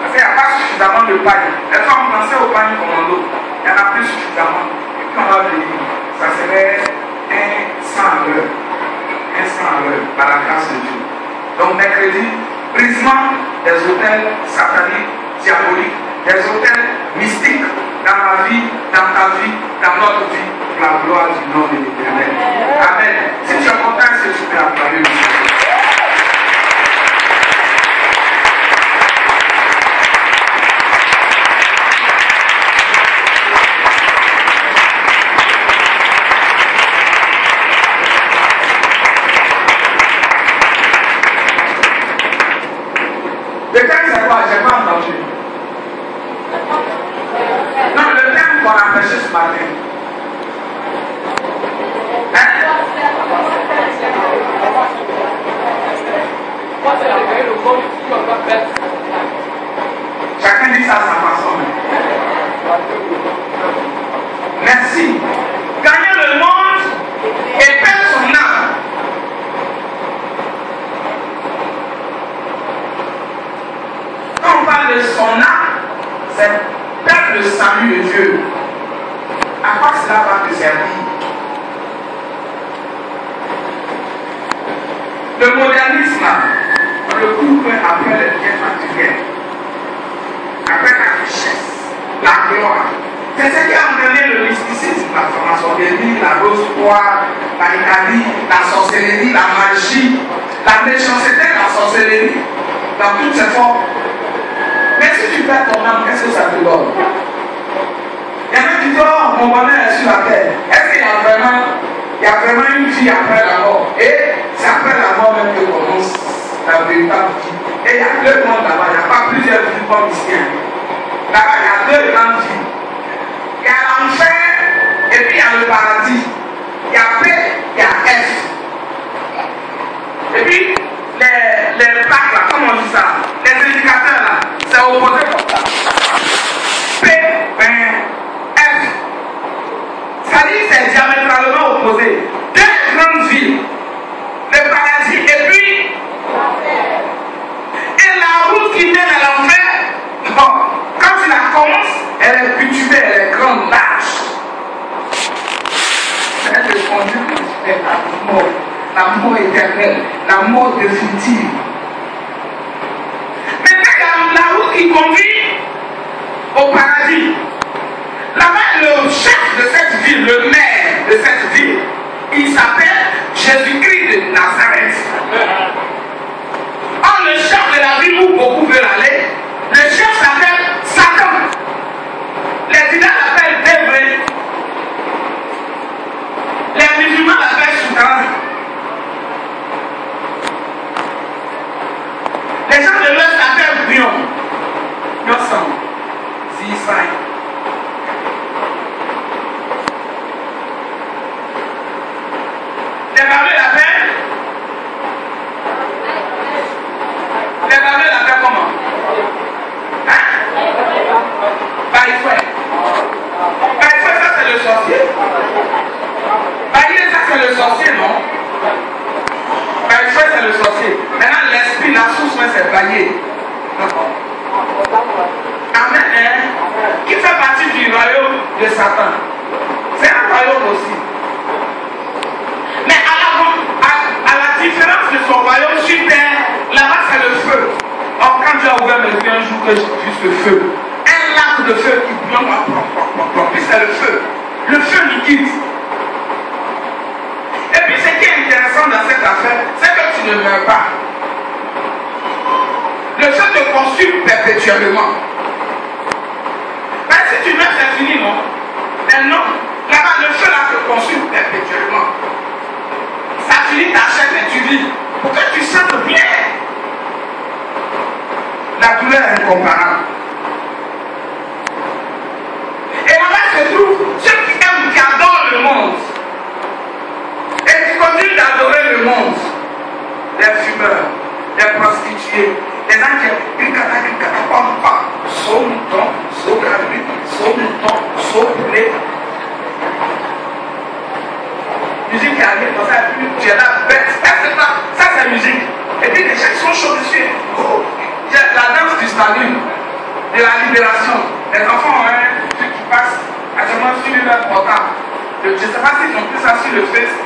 Parce qu'il n'y a pas suffisamment de paille. Les femmes pensaient au pagne commando. Il n'y en a plus suffisamment. Et puis on va venir. Ça serait un 100 à l'heure. Un 100 à l'heure, par la grâce de Dieu. Donc mercredi, brisement des hôtels sataniques, diaboliques, des hôtels mystiques dans ma vie, dans ta vie, dans notre vie, pour la gloire du nom de l'Éternel. Amen. Si tu es content, est-ce que tu peux applaudir le Seigneur? Le thème c'est quoi? J'ai pas entendu. Non, le thème qu'on a prêché ce matin. Chacun dit ça à sa façon. Merci. Gagner le monde et perdre son âme. Quand on parle de son âme, c'est perdre le salut de Dieu. À quoi cela va te servir? Le modernisme, on le couvre après les biens matériels, après la richesse, la gloire. C'est ce qui a amené le mysticisme, la franc-maçonnerie, la rose poire, la Italie, la sorcellerie, la magie, la méchanceté, la sorcellerie, dans toutes ses formes. Mais si tu perds ton âme, qu'est-ce que ça te donne? Il y en a qui disent, oh, mon bonheur est sur la terre. Est-ce qu'il y a vraiment une vie après la mort? Et c'est après la mort même que commence la véritable vie. Et il y a deux mondes là-bas, il n'y a pas plusieurs vies comme ici. Là-bas, il y a deux grandes vies. Il y a l'enfer et puis il y a le paradis. Il y a P, il y a F. Et puis, les plaques là, comment on dit ça? Les indicateurs là, c'est opposé comme ça. P, F. Ça dit c'est diamétralement opposé. Deux grandes villes. Le paradis et puis et la route qui mène à l'enfer, bon, quand tu la commences, elle est bituée, elle est grande, large. Elle te conduit vers la mort éternelle, la mort définitive. Maintenant, il y a la route qui conduit au paradis. Là-bas, le chef de cette ville. Il s'appelle Jésus-Christ de Nazareth. Or, le chef de la ville où beaucoup veulent aller, le chef s'appelle Satan. Les fidèles l'appellent Débré. Les musulmans l'appellent Soudan. Les gens de l'Ouest l'appellent Bion. Ensemble. Zisraï. Les Babel l'appellent. Les Babel l'appellent comment? Hein? Baïfouet. Baïfouet, ça c'est le sorcier. Baïfouet, ça c'est le sorcier, non? Baïfouet, c'est le sorcier. Maintenant, l'esprit, la source, c'est Baïé. Amen. Hein? Qui fait partie du royaume de Satan. C'est un royaume aussi. Mais à la différence de son royaume sur terre, là-bas c'est le feu. Or, quand Dieu a ouvert mes yeux un jour que j'ai vu ce feu, un lac de feu qui plombe, puis c'est le feu. Le feu liquide. Et puis ce qui est intéressant dans cette affaire, c'est que tu ne meurs pas. Le feu te consume perpétuellement. Mais si tu meurs, c'est fini, non? Mais non. Là-bas, le feu là te consume perpétuellement. Ça finit ta chair, mais tu vis. Pour que tu sentes bien. La douleur est incomparable. Et là-bas se trouvent ceux qui aiment, qui adorent le monde. Et qui continuent d'adorer le monde. Les fumeurs, les prostituées, les gens qui saut mouton, saut gravité, saut mouton, saut poulet. Musique qui arrive comme ça, puis tu es là, bête, ça c'est musique. Et puis les gens sont chauds dessus. Oh, la danse du salut, de la libération. Les enfants, hein, ceux qui passent actuellement sur leur portable. Je ne sais pas s'ils ont pris ça sur le Face.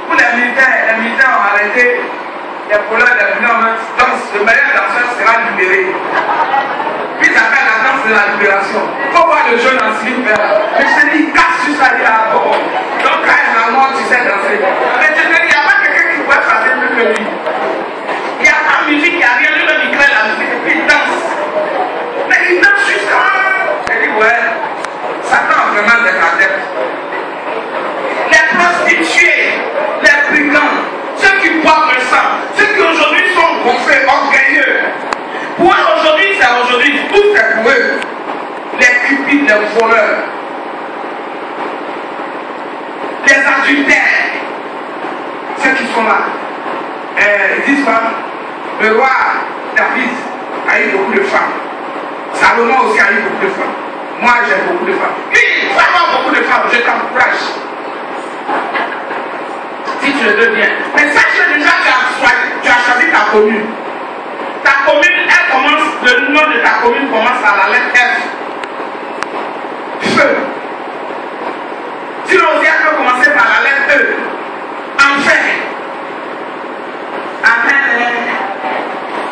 Pour les militaires ont arrêté. Les voleurs, les militaires dansent. Le meilleur danseur sera libéré. Puis ça fait la danse de la libération. Il faut voir le jeune en slip vert. Mais je te dis, il casse sur ça, il est à bon. Donc quand il est à mort, tu sais danser. Mais je te dis, il n'y a pas quelqu'un qui pourrait frapper plus que lui. Il n'y a pas de musique, il n'y a rien, lui-même il crée la musique et puis il danse. Mais il danse jusqu'à. Je dis, ouais, Satan a vraiment des adeptes. Les prostituées, les brigands, ceux qui boivent le sang, ceux qui aujourd'hui sont gonflés, orgueilleux. Pour eux, aujourd'hui, c'est aujourd'hui, tout est pour eux. Les cupides, les voleurs, les adultères, ceux qui sont là. Ils disent quoi? Le roi David a eu beaucoup de femmes. Salomon aussi a eu beaucoup de femmes. Moi, j'ai beaucoup de femmes. Il faut avoir beaucoup de femmes, je t'encourage. Si tu le veux bien. Mais sache que déjà, tu as choisi ta commune. Ta commune, elle commence, le nom de ta commune commence à la lettre F. Feu. Si l'Osia peut commencer par la lettre E. Enfer. Amen.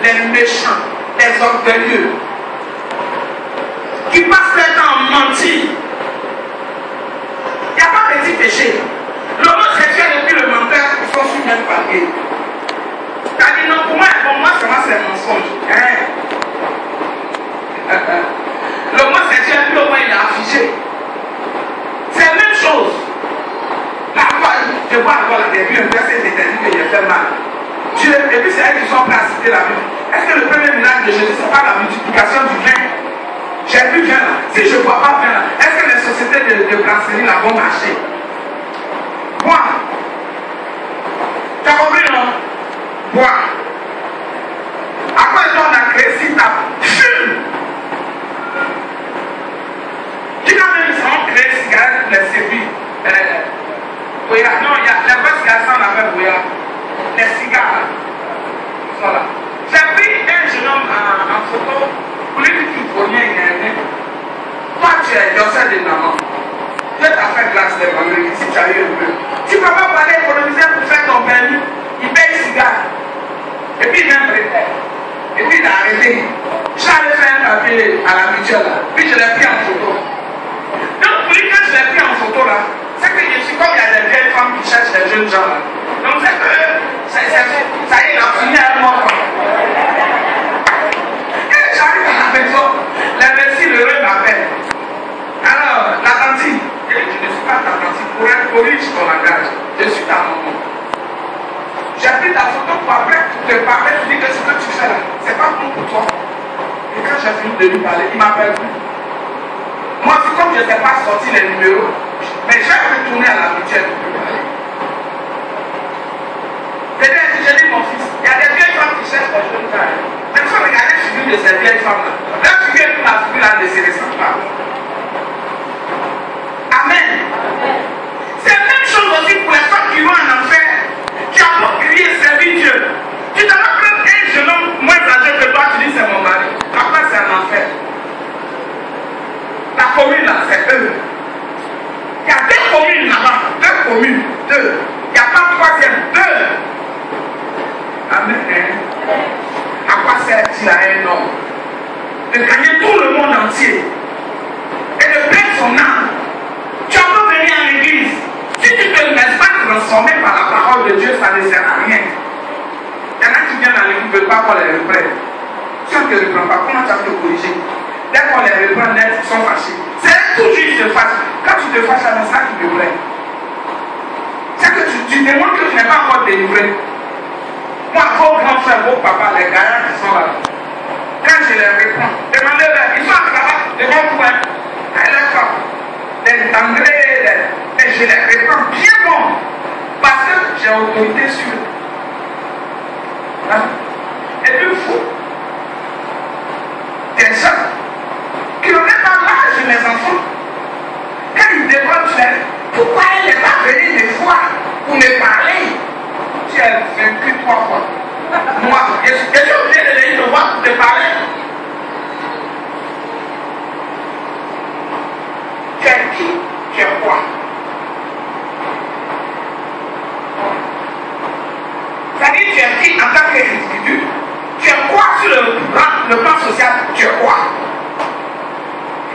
Les méchants, les orgueilleux, qui passent leur temps à mentir. Il n'y a pas de petit péché. L'homosexuel et puis le menteur, ils sont sur le même papier. T'as dit non, pour moi, c'est un mensonge. Hein? L'homosexuel, puis au moins, il est affiché. C'est la même chose. La foi, je vois encore la début, un verset d'éternité que j'ai fait mal. Dieu, et puis c'est elles qui sont prêts à citer la Bible. Est-ce que le premier miracle de Jésus, ce n'est pas la multiplication du vin? J'ai plus vin là. Si je ne bois pas vin là, est-ce que les sociétés de brasserie là vont marcher? Boire. Tu as compris, non? Boire. À quoi est-ce qu'on a créé si table? Fume. Qui quand même ils ont créé cigarettes pour les séduire? Non, il y a les vraies cigarettes, on appelle bouillard. Les cigares. Voilà. J'ai pris un jeune homme en photo pour lui dire qu'il ne faut rien gagner. Toi, tu es danseur de maman. Dieu t'a fait grâce des vendredis si tu as eu un peu. Tu ne peux pas parler économiser pour faire ton permis. Il paye cigare. Et puis il vient prêter. Et puis il a arrêté. J'allais faire un papier à la mutuelle là. Puis je l'ai pris en photo. Donc pour lui, quand je l'ai pris en photo là, c'est que je suis comme il y a des vieilles femmes qui cherchent des jeunes gens là. Donc c'est que ça y est, il a fini à un moment. Et j'arrive à la maison, l'imbécile heureux m'appelle. Alors, la tantine, je ne suis pas ta tantine, pour être poli, je ton langage. Je suis ta maman. J'ai pris ta photo pour après te parler, te dire que ce que tu fais là, c'est pas bon pour toi. Et quand j'ai fini de lui parler, il m'appelle plus. Moi, c'est comme je n'étais pas sorti les numéros, mais j'ai retourné à la mutuelle pour lui parler. J'ai dit, mon fils, il y a des vieilles femmes qui cherchent des jeunes gars. Mais il faut regarder la figure de ces vieilles femmes-là. La figure de la figure-là ne se ressemble pas. Amen. C'est la même chose aussi pour les femmes qui vont en enfer. Tu as beau crier, servir Dieu. Tu t'en vas prendre un jeune homme moins âgé que toi, tu dis c'est mon mari. Après, c'est un enfer. La commune là, c'est eux. Il y a deux communes là-bas. Deux communes. Deux. Il n'y a pas de troisième. Deux. Amen. À quoi sert-il à un homme de gagner tout le monde entier et de perdre son âme? Tu peux venir à l'église. Si tu ne te laisses pas transformer par la parole de Dieu, ça ne sert à rien. Il y en a qui viennent à l'église, ne veulent pas qu'on les reprenne. Si on ne te reprend pas, comment tu vas te corriger? Dès qu'on les reprend net, ils sont fâchés. C'est toujours ils se fâchent. Quand tu te fâches, c'est ça qui te plaît. C'est que tu démontres que tu n'es pas encore délivré. Moi, vos grands frères, vos papas, les gars qui sont là, quand je les reprends, demandez-leur, ils sont à travail devant vous, à leur femme, les tendrés, et je les reprends bien bon, parce que j'ai autorité sur eux. Hein? Et puis vous, des gens qui n'ont même pas l'âge de mes enfants, quand ils développent faire, pourquoi elle n'est pas venue me voir pour me parler? Tu as vaincu 3 fois. Moi, je suis obligé de venir te voir pour te parler. Tu es qui? Tu es quoi? C'est-à-dire, tu es qui en tant qu'individu? Tu es quoi sur le plan social? Tu es quoi?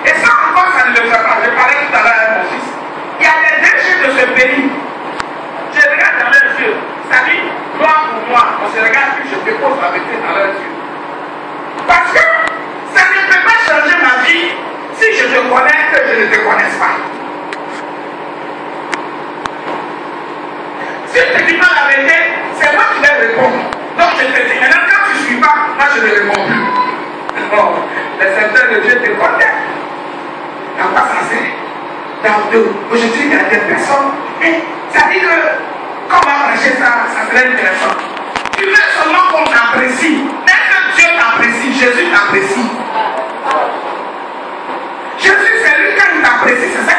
Et ça encore, ça ne le fait pas. Je parlais tout à l'heure à mon fils. Il y a des déchets de ce pays. Je regarde dans leurs yeux. C'est-à-dire, toi pour moi, on se regarde puis je dépose la vérité dans leurs yeux. Parce que ça ne peut pas changer ma vie si je te connais que je ne te connaisse pas. Si tu ne dis pas la vérité, c'est moi qui vais répondre. Donc je te dis, maintenant quand tu ne suis pas, moi je ne réponds plus. Non, les serviteurs de Dieu te connaissent. Dans quoi ça sert? Aujourd'hui, il y a des personnes, ça dit que comment arracher ça, ça serait intéressant. Tu veux seulement qu'on t'apprécie. Même que Dieu t'apprécie, Jésus t'apprécie. Jésus, c'est lui quand il t'apprécie, c'est ça.